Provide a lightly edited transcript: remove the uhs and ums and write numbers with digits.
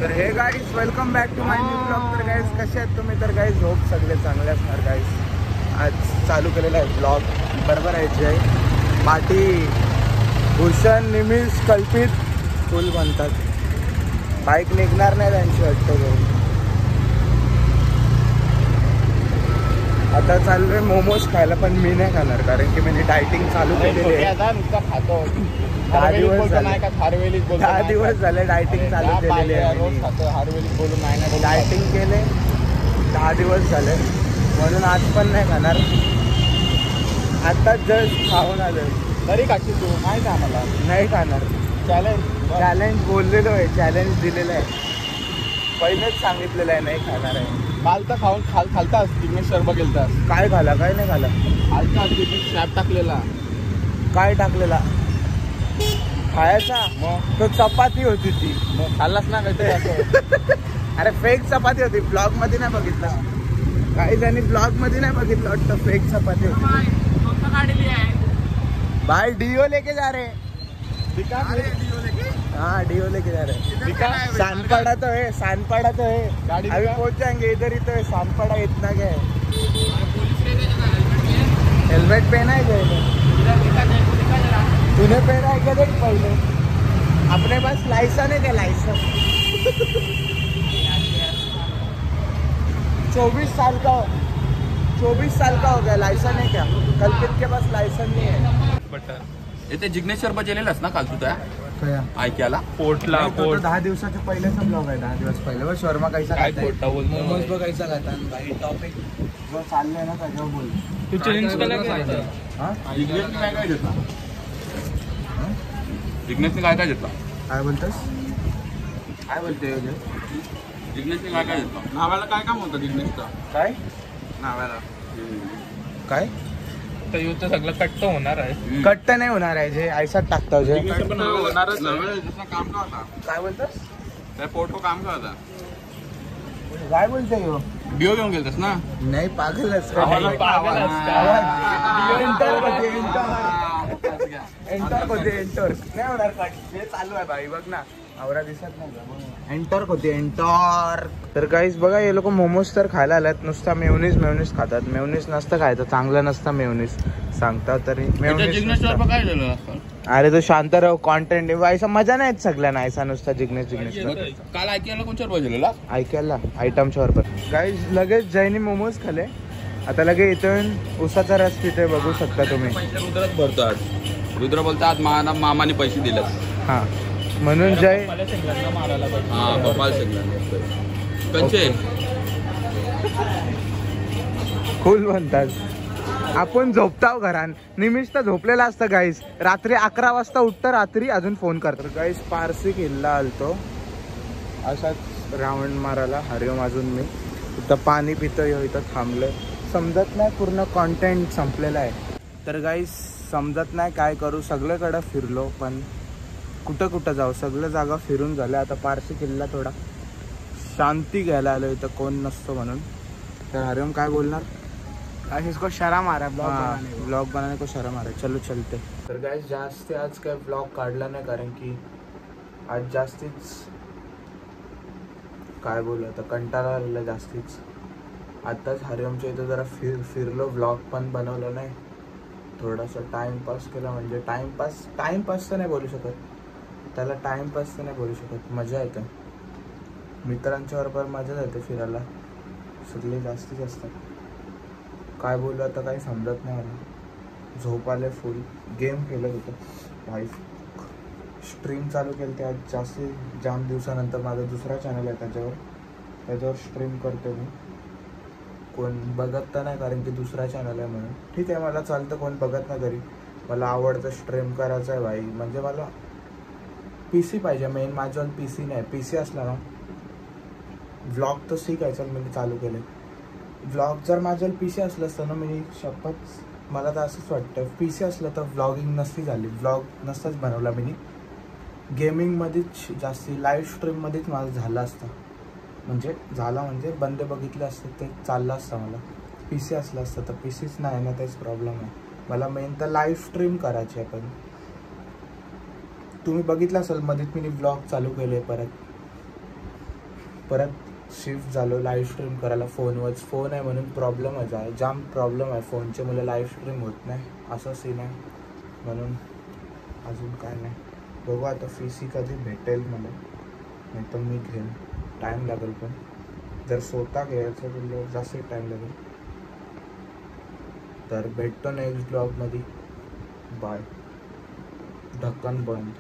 तर hey guys welcome back to my new blog. तर guys कसे आहेत तुम्ही? तर गाईज होप सगळे चांगले असणार गाईज. आज चालू केलेला आहे ब्लॉग, बरोबर आहे. जय पाटी, भूषण, निमिष, कल्पित फुल म्हणतात. बाईक निघणार नाही त्यांची वाटतं. आता चाललोय मोमोज खायला, पण मी नाही खाणार कारण की मी डायटिंग चालू केलेली आहे. 10 दिवस झाले डायटिंग चालू केलेली आहे. डायटिंग केले 10 दिवस झाले, म्हणून आज पण नाही खाणार. आत्ताच जस्ट खाऊन आलोय. तरी खाशील तू? माहिती आहे आम्हाला. नाही खाणार. चॅलेंज बोललेलो आहे, चॅलेंज दिलेलं आहे, पहिलेच सांगितलेलं आहे नाही खाणार आहे. काल तर खाऊन खालतास जिग्नेश्वर बघेलतास. काय खाला? काय नाही खाला. आलता स्नॅप टाकलेला. काय टाकलेला? खायचा? मग तो चपाती होती ती. मग खाल्लास ना काहीतरी असं. अरे फेक चपाती होती, ब्लॉग मध्ये नाही बघितला. काही जणी ब्लॉग मध्ये नाही बघितलं वाटतं. फेक चपाती होती. भाई डीओ लेके जा रहे. हाँ डीओ लेके जा रहे. सानपाड़ा तो है, सानपाड़ा तो है. अभी पहुंच जाएंगे. इधर ही तो है सानपाड़ा. इतना क्या है. हेलमेट पहना है क्या? तूने पहना है क्या? देख पहले. अपने पास लाइसेंस है क्या? लाइसेंस 24 साल का हो गया. लाइसेंस है क्या? कल्पित के पास लाइसेंस नहीं है. इथे जिग्नेश्वर बजेलेलास ना काल तू त्या ऐक्याला पोर्टला. 10 दिवसाच्या पहिल्याचा ब्लॉग आहे. 10 दिवस पहिले व शर्मा कैसा खाता है, मोमोज बघायचा खाता. भाई टॉपिक जो चाललंय ना त्याच्यावर बोल. तू चेंज केला. जिग्नेशने काय घेतला? जिग्नेशने काय घेतला? काय बोलतोस? काय बोलतोय? जिग्नेशने काय घेतला? नावाला काय काम होतं जिग्नेशचा? काय नावाला काय युद्ध सगळं कट्ट होणार आहे. कट्ट नाही होणार आहे. जे ऐसा टाकता जे होणारच काम का होता? काय बोलतोस? त्या पोर्टो काम का होता? काय बोलतोय हो? डिओ घेऊन गेलतस ना? नाही पागलच एंटर नाही होणार. जे चालू आहे भाई बघ ना, आवरा दिसत नाही. एंटर होते एंटर. तर गाईस बघा, हे लोक मोमोज तर खायला आल्यात. नुसता मेवनीस खातात. मेवनीस नसतं खायचं, चांगलं नसतं मेवनीस सांगतात तरी. जिग्नेश्वर काय झालं? अरे तो शांत राहू. कॉन्टेंट ऐसा मजा नाही सगळ्यांना. ऐसा नुसता जिग्नेश काल ऐकायला कोणच्यावर बजेलेला? ऐकायला आयटमच्या वर. गाईस लगेच जैनी मोमोज खाले. आता लगेच इथून उसाचा रस पितोय, बघू शकता तुम्ही. रुद्रच भरतो आज. रुद्र बोलतो आज मामाने पैसे दिलेत. हा म्हणून जय खूल म्हणतात. आपण झोपताव घरान. निमिष तर झोपलेला असतं गाईस. रात्री 11 वाजता उठतं, रात्री अजून फोन करतो. गाईस पारसी किल्ला आलतो असाच राऊंड मारायला. हरिओम अजून मी इथं पाणी पितोय, इथं थांबलोय. समजत नाही, पूर्ण कॉन्टेंट संपलेला आहे. तर गाईस समजत नाही काय करू. सगळीकडं फिरलो पण कुठं जाऊ. सगळं जागा फिरून झालं. आता पारसी किल्ला थोडा शांती घ्यायला आलो, इथं कोण नसतो म्हणून. तर हरिओम काय बोलणार? इसको शर्म आ रहा है ब्लॉग बनाने को. शर्म आ रहा है. चलो चलते. तर गाइस जास्त आज काय ब्लॉग काढला नाही कारण की आज जास्तीच काय बोलू आता, कंटाळा आलेला जास्तीच. आत्ताच हरिओमच्या इथं जरा फिरलो. ब्लॉग पण बनवला नाही. थोडासा टाइमपास केला. म्हणजे टाइमपास तर नाही बोलू शकत त्याला. टाइमपास तर नाही बोलू शकत. मजा येते मित्रांच्या बरोबर. मजा येते फिरायला. सगळे जास्तीत जास्त काय बोलू आता काही समजत नाही मला. झोप आले फुल. गेम खेळत होतं भाई. स्ट्रीम चालू केली ते आज. जाम दिवसानंतर. माझा दुसरा चॅनल आहे त्याच्यावर स्ट्रीम करतो मी. कोण बघत तर नाही कारण की दुसरा चॅनल आहे म्हणून. ठीक आहे मला चालतं, कोण बघत नाही तरी. मला आवडतं स्ट्रीम करायचं आहे भाई. म्हणजे मला PC पाहिजे मेन. माझ्यावर PC नाही. PC असला ना व्लॉग तर शिकायचं. मी चालू केले व्लॉग. जर माझ्यावर PC असलं असतं ना, मी शपथ मला तर असंच वाटतं PC असलं तर व्लॉगिंग नसती झाली. व्लॉग नसताच बनवला मी. गेमिंगमध्येच जास्ती लाईव्ह स्ट्रीममध्येच माझं झालं असतं. म्हणजे बंदे बघितले असते ते चाललं असतं मला. PC असलं असतं तर. PCच नाही ना, तेच प्रॉब्लेम आहे मला. मेन तर लाईव्ह स्ट्रीम करायची आहे. पण तुम्ही बघितलं असेल मध्ये मी व्लॉग चालू केले परत. परत शिफ्ट झालो लाईव्ह स्ट्रीम करायला फोनवरच. फोन आहे म्हणून प्रॉब्लेमच आहे, जाम प्रॉब्लेम आहे. फोनचे मुलं लाईव्ह स्ट्रीम होत नाही, असं सीन आहे. म्हणून अजून काय नाही, बघू आता फीसी कधी भेटेल मला, नाही तर मी घेईन. टाईम लागेल, पण जर स्वतः घ्यायचं बोललं जास्त टाईम लागेल. तर भेटतो नेक्स्ट ब्लॉगमध्ये. बाय. ढक्कन बंद.